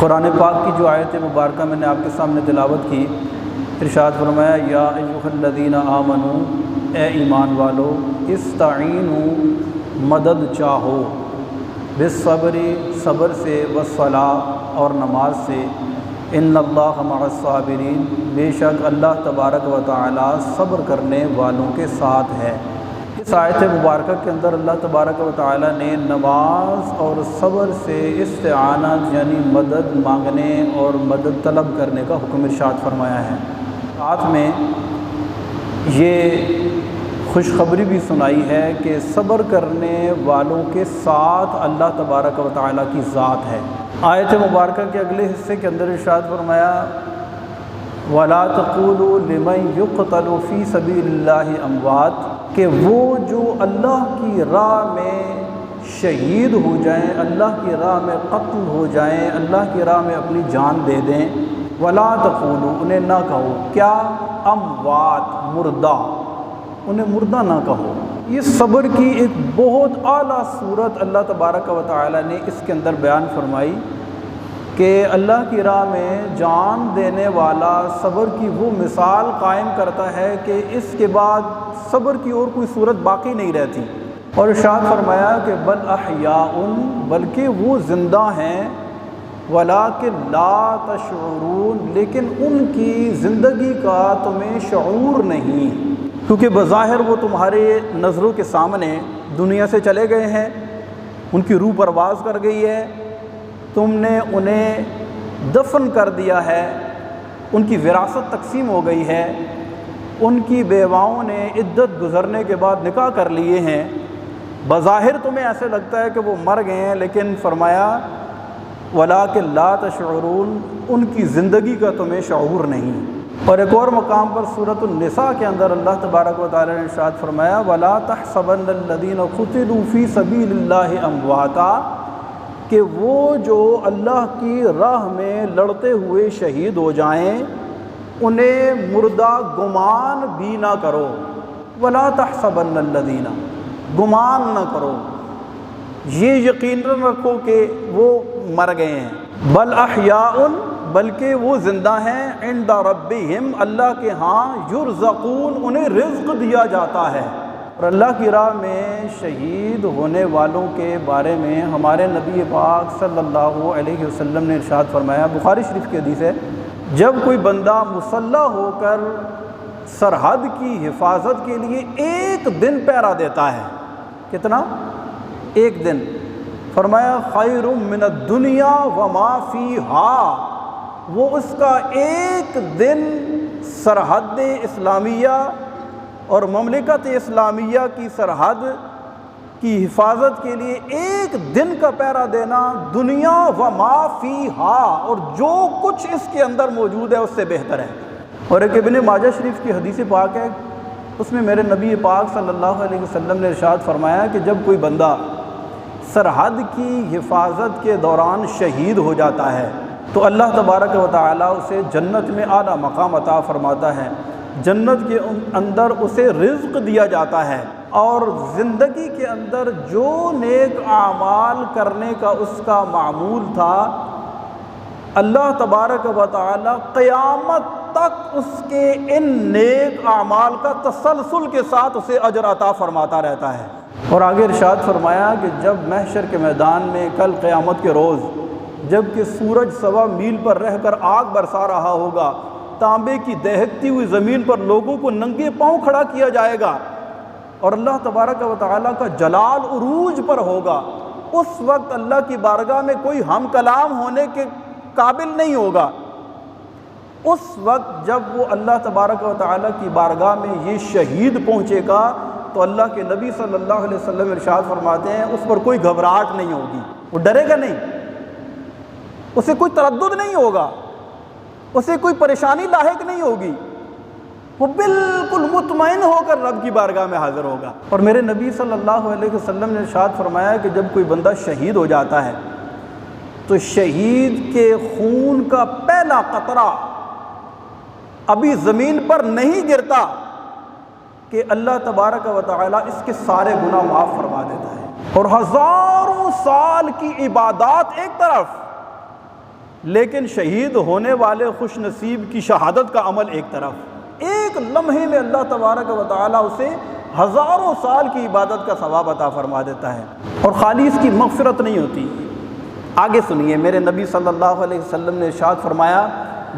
قرآن پاک کی جو آیت مبارکہ میں نے آپ کے سامنے تلاوت کی، ارشاد فرمایا یا ایھا الذین آمنوا، اے ایمان والو، استعینوا، مدد چاہو، بالصبر، صبر سے، والصلاۃ، اور نماز سے، ان اللہ مع الصابرین، بے شک اللہ تبارک و تعالی صبر کرنے والوں کے ساتھ ہے۔ اس آیت مبارکہ کے اندر اللہ تبارک و تعالی نے نماز اور صبر سے استعانت یعنی مدد مانگنے اور مدد طلب کرنے کا حکم ارشاد فرمایا ہے۔ ساتھ میں یہ خوشخبری بھی سنائی ہے کہ صبر کرنے والوں کے ساتھ اللہ تبارک و تعالی کی ذات ہے۔ آیت مبارکہ کے اگلے حصے کے اندر ارشاد فرمایا وَلَا تَقُولُوا لِمَنْ يُقْتَلُ فِي سَبِيلِ اللَّهِ أَمْوَاتٌ، کہ وہ جو اللہ کی راہ میں شہید ہو جائیں، اللہ کی راہ میں قتل ہو جائیں، اللہ کی راہ میں اپنی جان دے دیں، وَلَا تَقُولُوا، انہیں نہ کہو، کیا؟ اموات، مردہ، انہیں مردہ نہ کہو۔ یہ صبر کی ایک بہت اعلیٰ صورت اللہ تبارک و تعالی نے اس کے اندر بیان فرمائی کہ اللہ کی راہ میں جان دینے والا صبر کی وہ مثال قائم کرتا ہے کہ اس کے بعد صبر کی اور کوئی صورت باقی نہیں رہتی۔ اور ارشاد فرمایا کہ بل احیاء، بلکہ وہ زندہ ہیں، ولیکن لا تشعرون، لیکن ان کی زندگی کا تمہیں شعور نہیں، کیونکہ بظاہر وہ تمہارے نظروں کے سامنے دنیا سے چلے گئے ہیں، ان کی روح پرواز کر گئی ہے، تم نے انہیں دفن کر دیا ہے، ان کی وراثت تقسیم ہو گئی ہے، ان کی بیواؤں نے عدت گزرنے کے بعد نکاح کر لیے ہیں، بظاہر تمہیں ایسے لگتا ہے کہ وہ مر گئے ہیں، لیکن فرمایا وَلَٰكِن لَا تَشْعُرُونَ، ان کی زندگی کا تمہیں شعور نہیں۔ اور ایک اور مقام پر سورۃ النساء کے اندر اللہ تبارک و تعالی نے ارشاد فرمایا وَلَا تَحْسَبَنَّ الَّذِينَ قُتِلُوا فِي سَبِيلِ اللَّهِ أَمْوَاتًا، کہ وہ جو اللہ کی راہ میں لڑتے ہوئے شہید ہو جائیں انہیں مردہ گمان بھی نہ کرو، وَلَا تَحْسَبَنَّ الَّذِينَ، گمان نہ کرو، یہ یقین رکھو کہ وہ مر گئے ہیں، بل احیاء، بلکہ وہ زندہ ہیں، عند ربہم، اللہ کے ہاں، یرزقون، انہیں رزق دیا جاتا ہے۔ اور اللہ کی راہ میں شہید ہونے والوں کے بارے میں ہمارے نبی پاک صلی اللہ علیہ وسلم نے ارشاد فرمایا، بخاری شریف کی حدیث ہے، جب کوئی بندہ مسلح ہو کر سرحد کی حفاظت کے لیے ایک دن پہرا دیتا ہے، کتنا؟ ایک دن، فرمایا خیر من الدنیا وما فیہا، وہ اس کا ایک دن سرحد اسلامیہ اور مملکت اسلامیہ کی سرحد کی حفاظت کے لیے ایک دن کا پہرا دینا دنیا وما فیہا، اور جو کچھ اس کے اندر موجود ہے اس سے بہتر ہے۔ اور ایک ابن ماجہ شریف کی حدیث پاک ہے، اس میں میرے نبی پاک صلی اللہ علیہ وسلم نے ارشاد فرمایا کہ جب کوئی بندہ سرحد کی حفاظت کے دوران شہید ہو جاتا ہے تو اللہ تبارک و تعالیٰ اسے جنت میں اعلیٰ مقام عطا فرماتا ہے، جنت کے اندر اسے رزق دیا جاتا ہے، اور زندگی کے اندر جو نیک اعمال کرنے کا اس کا معمول تھا اللہ تبارک و تعالیٰ قیامت تک اس کے ان نیک اعمال کا تسلسل کے ساتھ اسے اجر عطا فرماتا رہتا ہے۔ اور آگے ارشاد فرمایا کہ جب محشر کے میدان میں کل قیامت کے روز جب کہ سورج 1.25 میل پر رہ کر آگ برسا رہا ہوگا، تانبے کی دہکتی ہوئی زمین پر لوگوں کو ننگے پاؤں کھڑا کیا جائے گا، اور اللہ تبارک و تعالیٰ کا جلال عروج پر ہوگا، اس وقت اللہ کی بارگاہ میں کوئی ہم کلام ہونے کے قابل نہیں ہوگا۔ اس وقت جب وہ اللہ تبارک و تعالیٰ کی بارگاہ میں یہ شہید پہنچے گا تو اللہ کے نبی صلی اللہ علیہ وسلم ارشاد فرماتے ہیں اس پر کوئی گھبراہٹ نہیں ہوگی، وہ ڈرے گا نہیں، اسے کوئی تردد نہیں ہوگا، اسے کوئی پریشانی لاحق نہیں ہوگی، وہ بالکل مطمئن ہو کر رب کی بارگاہ میں حاضر ہوگا۔ اور میرے نبی صلی اللہ علیہ وسلم نے ارشاد فرمایا کہ جب کوئی بندہ شہید ہو جاتا ہے تو شہید کے خون کا پہلا قطرہ ابھی زمین پر نہیں گرتا کہ اللہ تبارک و تعالیٰ اس کے سارے گناہ معاف فرما دیتا ہے، اور ہزاروں سال کی عبادات ایک طرف، لیکن شہید ہونے والے خوش نصیب کی شہادت کا عمل ایک طرف، ایک لمحے میں اللہ تبارک و تعالیٰ اسے ہزاروں سال کی عبادت کا ثواب عطا فرما دیتا ہے، اور خالی اس کی مغفرت نہیں ہوتی۔ آگے سنیے، میرے نبی صلی اللہ علیہ وسلم نے ارشاد فرمایا،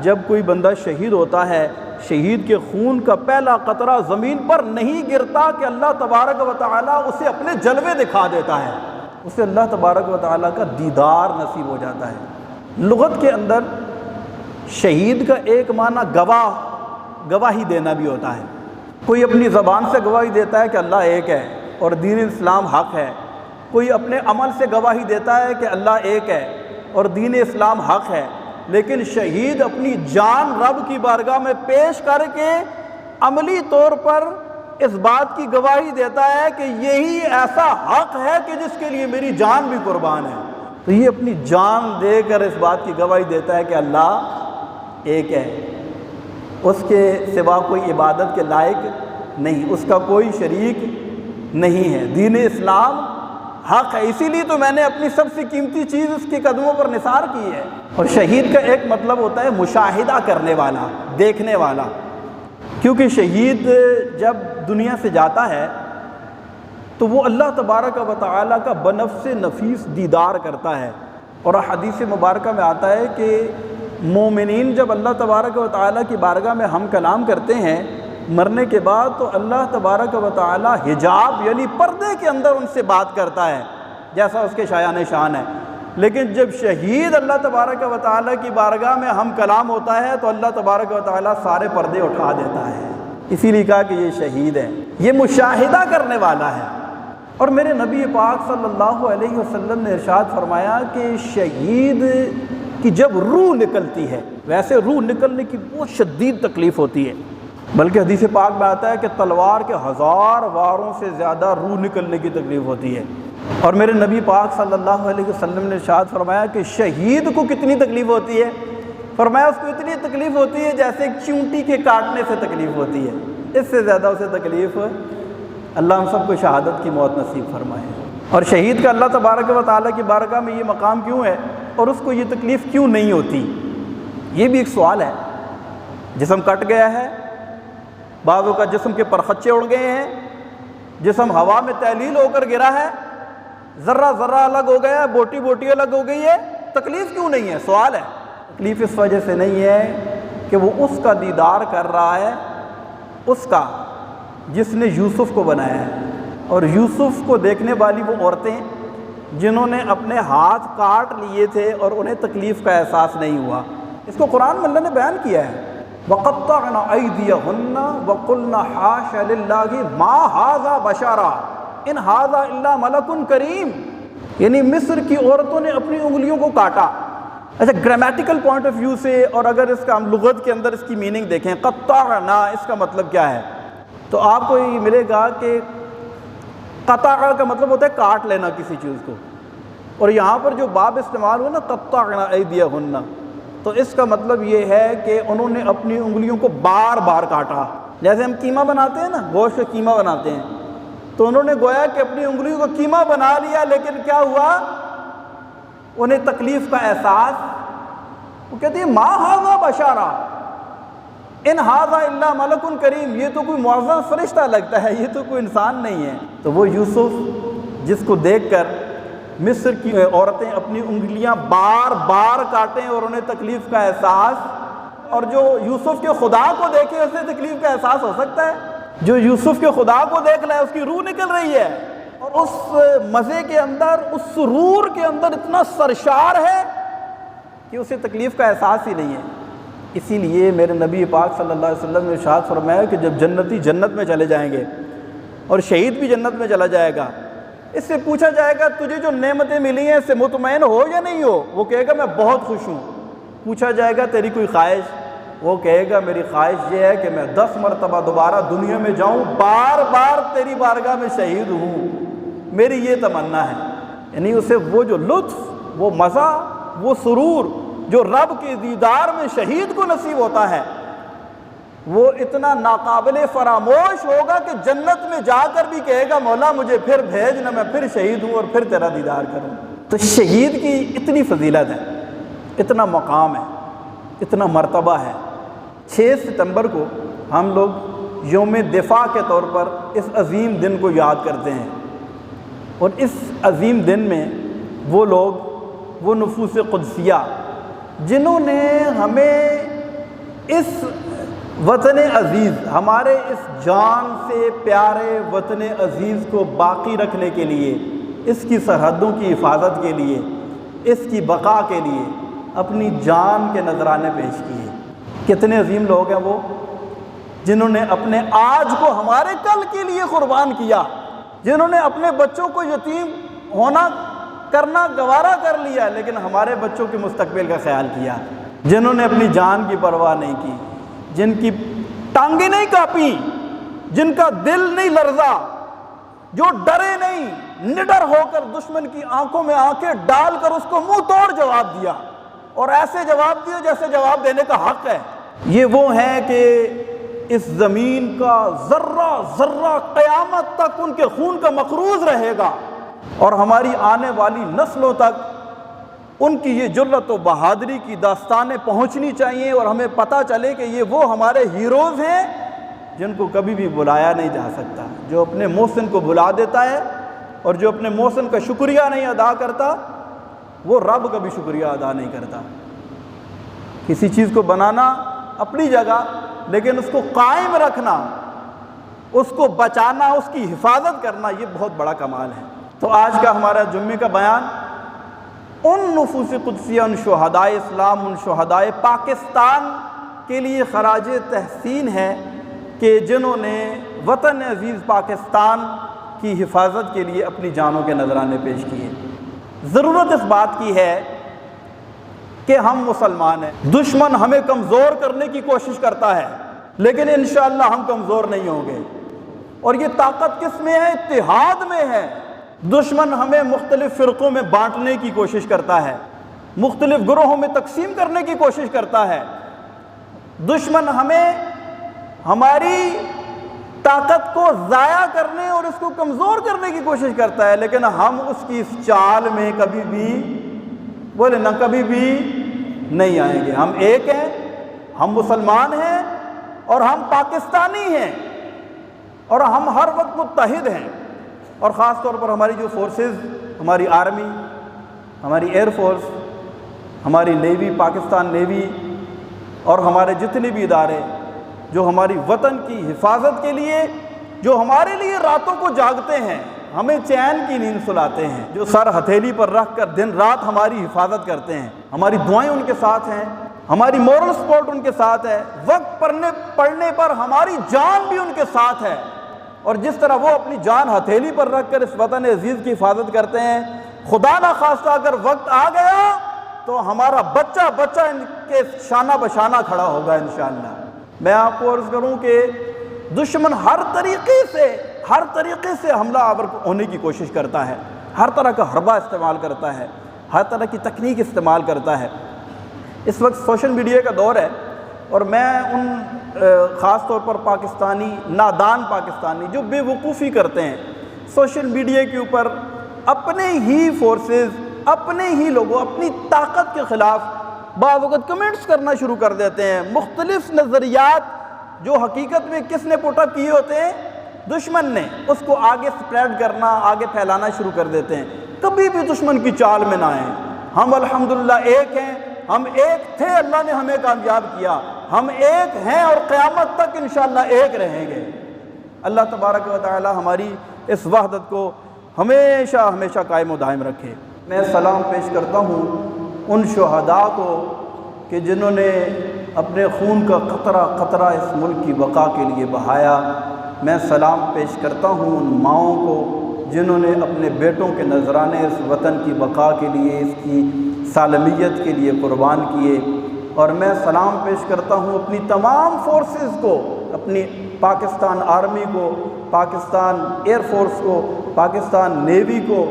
جب کوئی بندہ شہید ہوتا ہے، شہید کے خون کا پہلا قطرہ زمین پر نہیں گرتا کہ اللہ تبارک و تعالیٰ اسے اپنے جلوے دکھا دیتا ہے، اسے اللہ تبارک و تعالیٰ کا دیدار نصیب ہو جاتا ہے۔ لغت کے اندر شہید کا ایک معنی گواہی دینا بھی ہوتا ہے۔ کوئی اپنی زبان سے گواہی دیتا ہے کہ اللہ ایک ہے اور دین اسلام حق ہے، کوئی اپنے عمل سے گواہی دیتا ہے کہ اللہ ایک ہے اور دین اسلام حق ہے، لیکن شہید اپنی جان رب کی بارگاہ میں پیش کر کے عملی طور پر اس بات کی گواہی دیتا ہے کہ یہی ایسا حق ہے کہ جس کے لیے میری جان بھی قربان ہے۔ تو یہ اپنی جان دے کر اس بات کی گواہی دیتا ہے کہ اللہ ایک ہے، اس کے سوا کوئی عبادت کے لائق نہیں، اس کا کوئی شریک نہیں ہے، دین اسلام حق ہے، اسی لیے تو میں نے اپنی سب سے قیمتی چیز اس کے قدموں پر نثار کی ہے۔ اور شہید کا ایک مطلب ہوتا ہے مشاہدہ کرنے والا، دیکھنے والا، کیونکہ شہید جب دنیا سے جاتا ہے تو وہ اللہ تبارک و تعالیٰ کا بنفس نفیس دیدار کرتا ہے، اور حدیث مبارکہ میں آتا ہے کہ مومنین جب اللہ تبارک و تعالیٰ کی بارگاہ میں ہم کلام کرتے ہیں مرنے کے بعد، تو اللہ تبارک و تعالیٰ حجاب یعنی پردے کے اندر ان سے بات کرتا ہے جیسا اس کے شایان شان ہے، لیکن جب شہید اللہ تبارک و تعالیٰ کی بارگاہ میں ہم کلام ہوتا ہے تو اللہ تبارک و تعالیٰ سارے پردے اٹھا دیتا ہے، اسی لیے کہا کہ یہ شہید ہے، یہ مشاہدہ کرنے والا ہے۔ اور میرے نبی پاک صلی اللہ علیہ وسلم نے ارشاد فرمایا کہ شہید کی جب روح نکلتی ہے، ویسے روح نکلنے کی بہت شدید تکلیف ہوتی ہے، بلکہ حدیث پاک میں آتا ہے کہ تلوار کے 1000 واروں سے زیادہ روح نکلنے کی تکلیف ہوتی ہے۔ اور میرے نبی پاک صلی اللہ علیہ وسلم نے ارشاد فرمایا کہ شہید کو کتنی تکلیف ہوتی ہے؟ فرمایا اس کو اتنی تکلیف ہوتی ہے جیسے ایک چیونٹی کے کاٹنے سے تکلیف ہوتی ہے، اس سے زیادہ اسے تکلیف اللہ ہم سب کو شہادت کی موت نصیب فرمائے۔ اور شہید کا اللہ تبارک و تعالیٰ کی بارگاہ میں یہ مقام کیوں ہے اور اس کو یہ تکلیف کیوں نہیں ہوتی؟ یہ بھی ایک سوال ہے۔ جسم کٹ گیا ہے، بعضوں کا جسم کے پرخچے اڑ گئے ہیں، جسم ہوا میں تحلیل ہو کر گرا ہے، ذرہ ذرہ الگ ہو گیا ہے، بوٹی بوٹی الگ ہو گئی ہے، تکلیف کیوں نہیں ہے؟ سوال ہے۔ تکلیف اس وجہ سے نہیں ہے کہ وہ اس کا دیدار کر رہا ہے، اس کا جس نے یوسف کو بنایا ہے، اور یوسف کو دیکھنے والی وہ عورتیں جنہوں نے اپنے ہاتھ کاٹ لیے تھے اور انہیں تکلیف کا احساس نہیں ہوا۔ اس کو قرآن میں اللہ نے بیان کیا ہے، وَقَطَّعْنَا أَيْدِيَهُنَّ وَقُلْنَا حَاشَ لِلَّهِ مَا هَٰذَا بَشَرًا إِنْ هَٰذَا إِلَّا مَلَكٌ كَرِيمٌ، یعنی مصر کی عورتوں نے اپنی انگلیوں کو کاٹا۔ اچھا، گرامیٹیکل پوائنٹ آف ویو سے، اور اگر اس کا ہم لغت کے اندر اس کی میننگ دیکھیں، قطعنا اس کا مطلب کیا ہے، تو آپ کو یہ ملے گا کہ قطع کا مطلب ہوتا ہے کاٹ لینا کسی چیز کو، اور یہاں پر جو باب استعمال ہوا نا قطعنا ایدیہن، تو اس کا مطلب یہ ہے کہ انہوں نے اپنی انگلیوں کو بار بار کاٹا۔ جیسے ہم قیمہ بناتے ہیں نا، گوشت کا قیمہ بناتے ہیں، تو انہوں نے گویا کہ اپنی انگلیوں کو قیمہ بنا لیا، لیکن کیا ہوا، انہیں تکلیف کا احساس، وہ کہتے ہیں ما ھذا بشرا ان ھذا الا ملک کریم، یہ تو کوئی معزز فرشتہ لگتا ہے، یہ تو کوئی انسان نہیں ہے۔ تو وہ یوسف جس کو دیکھ کر مصر کی عورتیں اپنی انگلیاں بار بار کاٹیں اور انہیں تکلیف کا احساس، اور جو یوسف کے خدا کو دیکھے اسے تکلیف کا احساس ہو سکتا ہے؟ جو یوسف کے خدا کو دیکھ رہا ہے اس کی روح نکل رہی ہے، اور اس مزے کے اندر، اس سرور کے اندر اتنا سرشار ہے کہ اسے تکلیف کا احساس ہی نہیں ہے۔ اسی لیے میرے نبی پاک صلی اللہ علیہ وسلم نے ارشاد فرمایا کہ جب جنتی جنت میں چلے جائیں گے اور شہید بھی جنت میں چلا جائے گا، اس سے پوچھا جائے گا تجھے جو نعمتیں ملی ہیں اس سے مطمئن ہو یا نہیں ہو؟ وہ کہے گا میں بہت خوش ہوں۔ پوچھا جائے گا تیری کوئی خواہش؟ وہ کہے گا میری خواہش یہ ہے کہ میں 10 مرتبہ دوبارہ دنیا میں جاؤں، بار بار تیری بارگاہ میں شہید ہوں، میری یہ تمنا ہے۔ یعنی اسے وہ جو لطف، وہ مزہ، وہ سرور جو رب کے دیدار میں شہید کو نصیب ہوتا ہے، وہ اتنا ناقابل فراموش ہوگا کہ جنت میں جا کر بھی کہے گا مولا مجھے پھر بھیج نہ، میں پھر شہید ہوں اور پھر تیرا دیدار کروں۔ تو شہید کی اتنی فضیلت ہے، اتنا مقام ہے، اتنا مرتبہ ہے۔ 6 ستمبر کو ہم لوگ یوم دفاع کے طور پر اس عظیم دن کو یاد کرتے ہیں، اور اس عظیم دن میں وہ لوگ، وہ نفوس قدسیہ جنہوں نے ہمیں اس وطن عزیز، ہمارے اس جان سے پیارے وطن عزیز کو باقی رکھنے کے لیے، اس کی سرحدوں کی حفاظت کے لیے، اس کی بقا کے لیے اپنی جان کے نذرانے پیش کیے۔ کتنے عظیم لوگ ہیں وہ جنہوں نے اپنے آج کو ہمارے کل کے لیے قربان کیا، جنہوں نے اپنے بچوں کو یتیم ہونا کرنا گوارا کر لیا لیکن ہمارے بچوں کے مستقبل کا خیال کیا، جنہوں نے اپنی جان کی پرواہ نہیں کی، جن کی ٹانگیں نہیں کانپی، جن کا دل نہیں لرزا، جو ڈرے نہیں، نڈر ہو کر دشمن کی آنکھوں میں آنکھیں ڈال کر اس کو منہ توڑ جواب دیا، اور ایسے جواب دیا جیسے جواب دینے کا حق ہے۔ یہ وہ ہیں کہ اس زمین کا ذرہ ذرہ قیامت تک ان کے خون کا مقروض رہے گا، اور ہماری آنے والی نسلوں تک ان کی یہ جرأت و بہادری کی داستانیں پہنچنی چاہیے، اور ہمیں پتہ چلے کہ یہ وہ ہمارے ہیروز ہیں جن کو کبھی بھی بلایا نہیں جا سکتا۔ جو اپنے محسن کو بلا دیتا ہے اور جو اپنے محسن کا شکریہ نہیں ادا کرتا، وہ رب کا بھی شکریہ ادا نہیں کرتا۔ کسی چیز کو بنانا اپنی جگہ، لیکن اس کو قائم رکھنا، اس کو بچانا، اس کی حفاظت کرنا، یہ بہت بڑا کمال ہے۔ تو آج کا ہمارا جمعے کا بیان ان نفوس قدسیہ، ان شہدائے اسلام، ان شہدائے پاکستان کے لیے خراج تحسین ہے کہ جنہوں نے وطن عزیز پاکستان کی حفاظت کے لیے اپنی جانوں کے نذرانے پیش کیے۔ ضرورت اس بات کی ہے کہ ہم مسلمان ہیں، دشمن ہمیں کمزور کرنے کی کوشش کرتا ہے لیکن انشاءاللہ ہم کمزور نہیں ہوں گے، اور یہ طاقت کس میں ہے؟ اتحاد میں ہے۔ دشمن ہمیں مختلف فرقوں میں بانٹنے کی کوشش کرتا ہے، مختلف گروہوں میں تقسیم کرنے کی کوشش کرتا ہے۔ دشمن ہمیں ہماری طاقت کو ضائع کرنے اور اس کو کمزور کرنے کی کوشش کرتا ہے، لیکن ہم اس کی اس چال میں کبھی بھی کبھی بھی نہیں آئیں گے۔ ہم ایک ہیں، ہم مسلمان ہیں، اور ہم پاکستانی ہیں، اور ہم ہر وقت متحد ہیں۔ اور خاص طور پر ہماری جو فورسز، ہماری آرمی، ہماری ایئر فورس، ہماری نیوی، پاکستان نیوی، اور ہمارے جتنے بھی ادارے جو ہماری وطن کی حفاظت کے لیے، جو ہمارے لیے راتوں کو جاگتے ہیں، ہمیں چین کی نیند سلاتے ہیں، جو سر ہتھیلی پر رکھ کر دن رات ہماری حفاظت کرتے ہیں، ہماری دعائیں ان کے ساتھ ہیں، ہماری مورل سپورٹ ان کے ساتھ ہے، وقت پڑھنے پر ہماری جان بھی ان کے ساتھ ہے۔ اور جس طرح وہ اپنی جان ہتھیلی پر رکھ کر اس وطن عزیز کی حفاظت کرتے ہیں، خدا نہ خواستہ اگر وقت آ گیا تو ہمارا بچہ ان کے شانہ بشانہ کھڑا ہوگا انشاءاللہ۔ میں آپ کو عرض کروں کہ دشمن ہر طریقے سے حملہ آور ہونے کی کوشش کرتا ہے، ہر طرح کا حربہ استعمال کرتا ہے، ہر طرح کی تکنیک استعمال کرتا ہے۔ اس وقت سوشل میڈیا کا دور ہے، اور میں ان خاص طور پر پاکستانی، نادان پاکستانی جو بے وقوفی کرتے ہیں، سوشل میڈیا کے اوپر اپنے ہی فورسز، اپنے ہی لوگوں، اپنی طاقت کے خلاف بعض وقت کمنٹس کرنا شروع کر دیتے ہیں۔ مختلف نظریات جو حقیقت میں کس نے پٹ اپ کیے ہوتے ہیں؟ دشمن نے، اس کو آگے سپریڈ کرنا، آگے پھیلانا شروع کر دیتے ہیں۔ کبھی بھی دشمن کی چال میں نہ آئیں۔ ہم الحمدللہ ایک ہیں، ہم ایک تھے، اللہ نے ہمیں کامیاب کیا، ہم ایک ہیں اور قیامت تک انشاءاللہ ایک رہیں گے۔ اللہ تبارک و تعالی ہماری اس وحدت کو ہمیشہ قائم و دائم رکھے۔ میں سلام پیش کرتا ہوں ان شہداء کو کہ جنہوں نے اپنے خون کا قطرہ اس ملک کی بقا کے لیے بہایا۔ میں سلام پیش کرتا ہوں ان ماؤں کو جنہوں نے اپنے بیٹوں کے نذرانے اس وطن کی بقا کے لیے، اس کی سالمیت کے لیے قربان کیے۔ اور میں سلام پیش کرتا ہوں اپنی تمام فورسز کو، اپنی پاکستان آرمی کو، پاکستان ایئر فورس کو، پاکستان نیوی کو،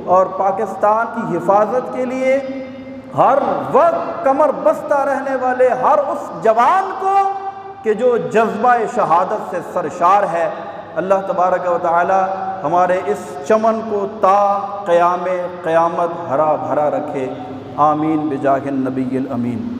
اور پاکستان کی حفاظت کے لیے ہر وقت کمر بستہ رہنے والے ہر اس جوان کو کہ جو جذبہ شہادت سے سرشار ہے۔ اللہ تبارک و تعالی ہمارے اس چمن کو تا قیامت ہرا بھرا رکھے۔ آمین بجاہ النبی الامین۔